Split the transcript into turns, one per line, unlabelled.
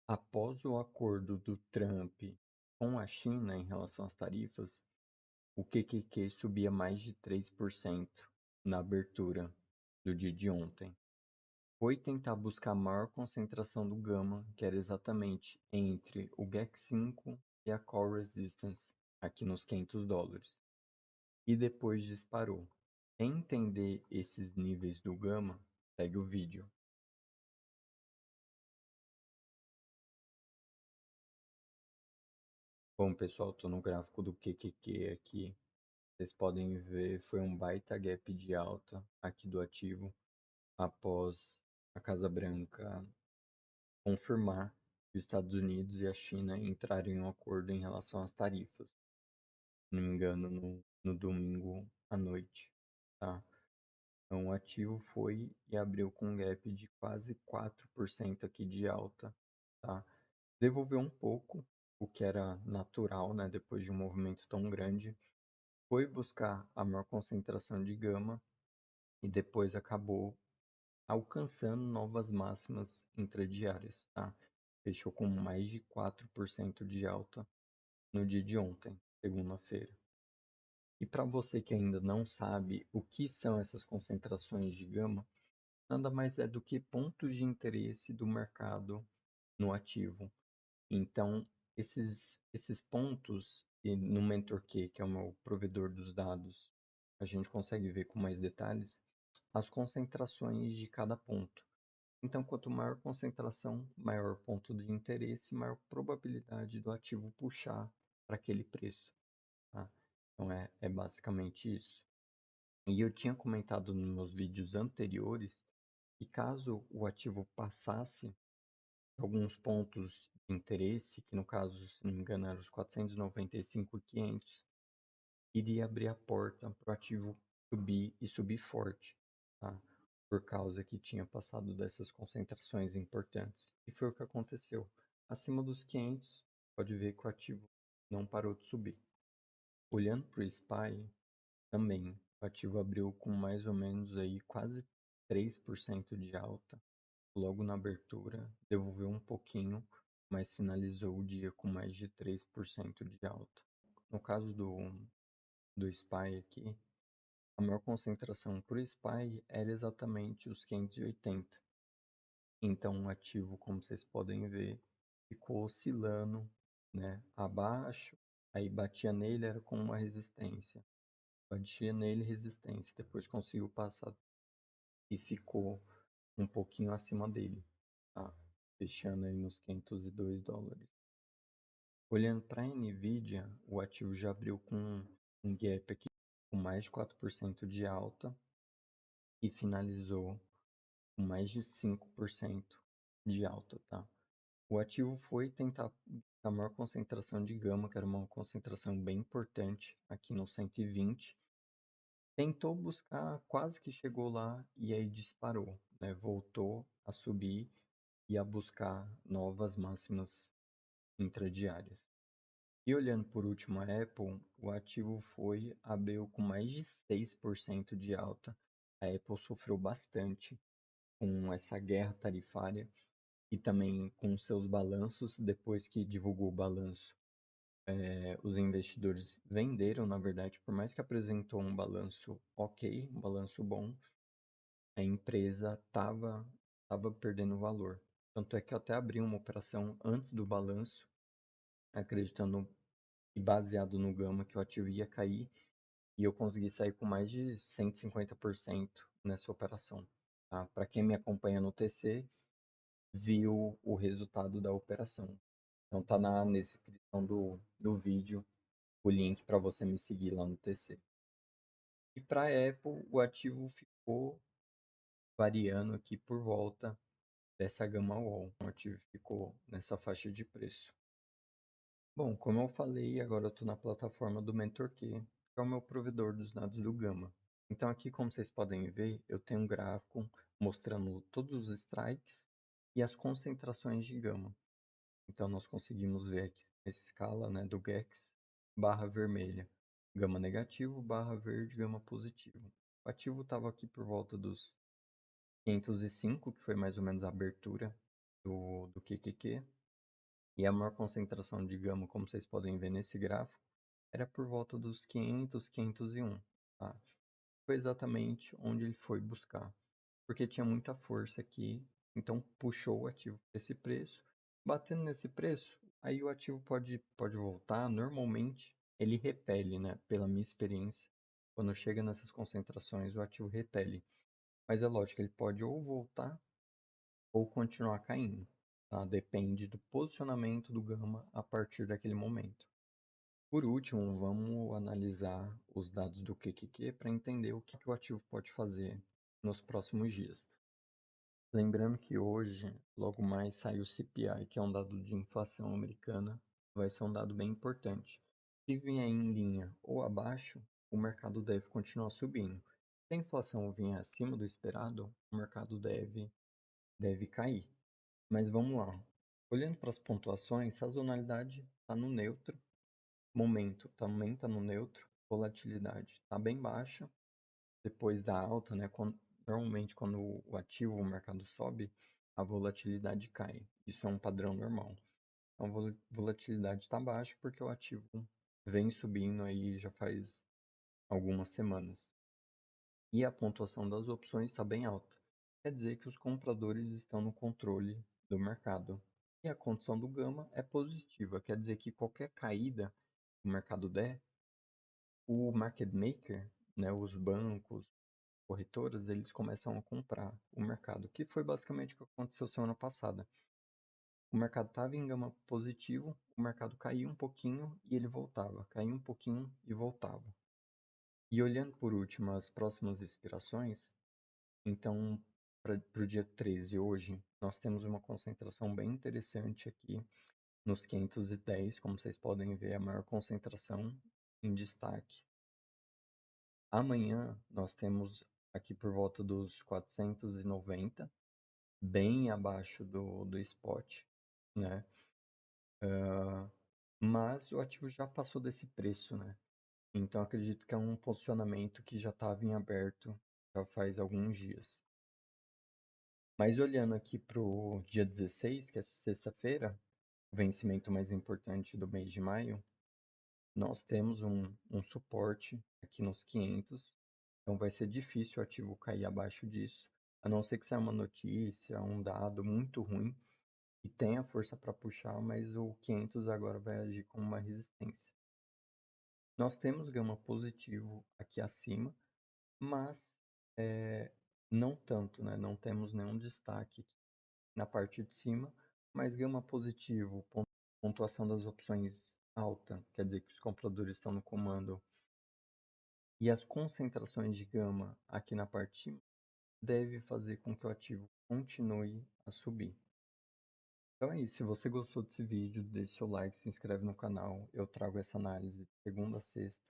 Após o acordo do Trump com a China em relação às tarifas, o QQQ subia mais de 3% na abertura do dia de ontem. Foi tentar buscar a maior concentração do gama, que era exatamente entre o GAC5 e a Call Resistance, aqui nos $500. E depois disparou. Quer entender esses níveis do gama? Segue o vídeo. Bom, pessoal, estou no gráfico do QQQ aqui. Vocês podem ver, foi um baita gap de alta aqui do ativo após a Casa Branca confirmar que os Estados Unidos e a China entraram em um acordo em relação às tarifas. Se não me engano, no domingo à noite, tá? Então, o ativo foi e abriu com um gap de quase 4% aqui de alta, tá? Devolveu um pouco, o que era natural, né, depois de um movimento tão grande. Foi buscar a maior concentração de gama e depois acabou alcançando novas máximas intradiárias, tá? Fechou com mais de 4% de alta no dia de ontem, segunda-feira. E para você que ainda não sabe o que são essas concentrações de gama, nada mais é do que pontos de interesse do mercado no ativo. Então, esses pontos, e no MentorQ, que é o meu provedor dos dados, a gente consegue ver com mais detalhes as concentrações de cada ponto. Então, quanto maior concentração, maior ponto de interesse, maior probabilidade do ativo puxar para aquele preço. Tá? Então, é basicamente isso. E eu tinha comentado nos meus vídeos anteriores que caso o ativo passasse alguns pontos de interesse, que no caso, se não me engano, eram os 495.500, iria abrir a porta para o ativo subir e subir forte, tá? Por causa que tinha passado dessas concentrações importantes. E foi o que aconteceu. Acima dos 500, pode ver que o ativo não parou de subir. Olhando para o SPY, também o ativo abriu com mais ou menos aí quase 3% de alta. Logo na abertura, devolveu um pouquinho, mas finalizou o dia com mais de 3% de alta. No caso do SPY aqui, a maior concentração por SPY era exatamente os 580. Então, o ativo, como vocês podem ver, ficou oscilando, né, abaixo, aí batia nele, era com uma resistência. Batia nele, resistência. Depois conseguiu passar e ficou um pouquinho acima dele, tá? Fechando aí nos $502. Olhando para a Nvidia, o ativo já abriu com um gap aqui com mais de 4% de alta e finalizou com mais de 5% de alta, tá? O ativo foi tentar a maior concentração de gama, que era uma concentração bem importante aqui no 120. Tentou buscar, quase que chegou lá e aí disparou, né? Voltou a subir e a buscar novas máximas intradiárias. E olhando por último a Apple, o ativo abriu com mais de 6% de alta. A Apple sofreu bastante com essa guerra tarifária e também com seus balanços. Depois que divulgou o balanço, os investidores venderam, na verdade, por mais que apresentou um balanço ok, um balanço bom, a empresa estava perdendo valor. Tanto é que eu até abri uma operação antes do balanço, acreditando e baseado no gama que o ativo ia cair, e eu consegui sair com mais de 150% nessa operação. Tá? Para quem me acompanha no TC, viu o resultado da operação. Então tá na descrição do vídeo o link para você me seguir lá no TC. E para a Apple, o ativo ficou variando aqui por volta dessa gama wall. O ativo ficou nessa faixa de preço. Bom, como eu falei, agora eu estou na plataforma do MentorQ, que é o meu provedor dos dados do Gama. Então aqui, como vocês podem ver, eu tenho um gráfico mostrando todos os strikes e as concentrações de Gama. Então nós conseguimos ver aqui a escala, né, do GEX barra vermelha, Gama negativo, barra verde, Gama positivo. O ativo estava aqui por volta dos 505, que foi mais ou menos a abertura do QQQ. E a maior concentração de gama, como vocês podem ver nesse gráfico, era por volta dos 500, 501, tá? Foi exatamente onde ele foi buscar, porque tinha muita força aqui, então puxou o ativo para esse preço. Batendo nesse preço, aí o ativo pode voltar. Normalmente ele repele, né? Pela minha experiência, quando chega nessas concentrações, o ativo repele. Mas é lógico, ele pode ou voltar ou continuar caindo, tá? Depende do posicionamento do gama a partir daquele momento. Por último, vamos analisar os dados do QQQ para entender o que o ativo pode fazer nos próximos dias. Lembrando que hoje, logo mais, sai o CPI, que é um dado de inflação americana, vai ser um dado bem importante. Se vier em linha ou abaixo, o mercado deve continuar subindo. Se a inflação vier acima do esperado, o mercado deve cair. Mas vamos lá. Olhando para as pontuações, sazonalidade está no neutro, momento também está no neutro, volatilidade está bem baixa. Depois da alta, né, normalmente quando o ativo, o mercado sobe, a volatilidade cai. Isso é um padrão normal. Então, a volatilidade está baixa porque o ativo vem subindo aí já faz algumas semanas. E a pontuação das opções está bem alta. Quer dizer que os compradores estão no controle do mercado. E a condição do gama é positiva, quer dizer que qualquer caída que o mercado der, o market maker, né, os bancos, corretoras, eles começam a comprar o mercado, que foi basicamente o que aconteceu semana passada. O mercado estava em gama positivo, o mercado caiu um pouquinho e ele voltava, caiu um pouquinho e voltava. E olhando por último as próximas expirações, então para o dia 13 hoje, nós temos uma concentração bem interessante aqui nos 510, como vocês podem ver, a maior concentração em destaque. Amanhã nós temos aqui por volta dos 490, bem abaixo do spot, né? Mas o ativo já passou desse preço, né? Então acredito que é um posicionamento que já estava em aberto já faz alguns dias. Mas olhando aqui para o dia 16, que é sexta-feira, o vencimento mais importante do mês de maio, nós temos um suporte aqui nos 500, então vai ser difícil o ativo cair abaixo disso, a não ser que saia uma notícia, um dado muito ruim e tenha força para puxar, mas o 500 agora vai agir como uma resistência. Nós temos gama positivo aqui acima, mas não tanto, né? Não temos nenhum destaque na parte de cima, mas gama positivo, pontuação das opções alta, quer dizer que os compradores estão no comando, e as concentrações de gama aqui na parte de cima deve fazer com que o ativo continue a subir. Então é isso. Se você gostou desse vídeo, deixe seu like, se inscreve no canal. Eu trago essa análise de segunda a sexta